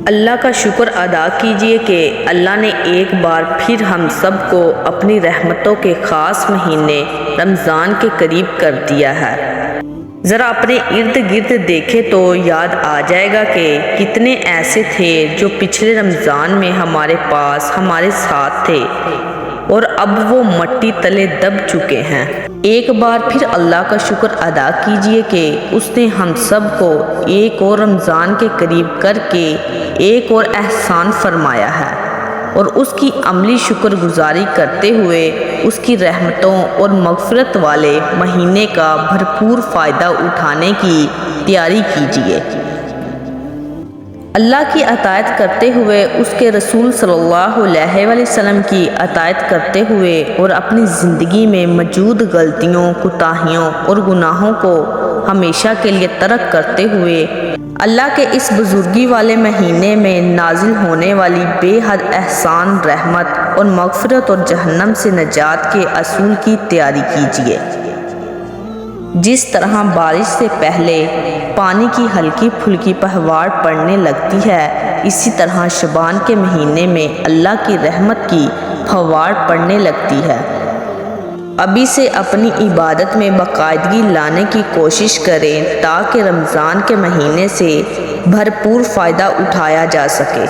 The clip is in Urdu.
اللہ کا شکر ادا کیجئے کہ اللہ نے ایک بار پھر ہم سب کو اپنی رحمتوں کے خاص مہینے رمضان کے قریب کر دیا ہے۔ ذرا اپنے ارد گرد دیکھے تو یاد آ جائے گا کہ کتنے ایسے تھے جو پچھلے رمضان میں ہمارے پاس ہمارے ساتھ تھے اور اب وہ مٹی تلے دب چکے ہیں۔ ایک بار پھر اللہ کا شکر ادا کیجئے کہ اس نے ہم سب کو ایک اور رمضان کے قریب کر کے ایک اور احسان فرمایا ہے، اور اس کی عملی شکر گزاری کرتے ہوئے اس کی رحمتوں اور مغفرت والے مہینے کا بھرپور فائدہ اٹھانے کی تیاری کیجئے۔ اللہ کی اطاعت کرتے ہوئے، اس کے رسول صلی اللہ علیہ وسلم کی اطاعت کرتے ہوئے اور اپنی زندگی میں موجود غلطیوں، کوتاہیوں اور گناہوں کو ہمیشہ کے لیے ترک کرتے ہوئے اللہ کے اس بزرگی والے مہینے میں نازل ہونے والی بے حد احسان، رحمت اور مغفرت اور جہنم سے نجات کے اصول کی تیاری کیجیے۔ جس طرح بارش سے پہلے پانی کی ہلکی پھلکی پہواڑ پڑنے لگتی ہے، اسی طرح شعبان کے مہینے میں اللہ کی رحمت کی پھوار پڑنے لگتی ہے۔ ابھی سے اپنی عبادت میں باقاعدگی لانے کی کوشش کریں تاکہ رمضان کے مہینے سے بھرپور فائدہ اٹھایا جا سکے۔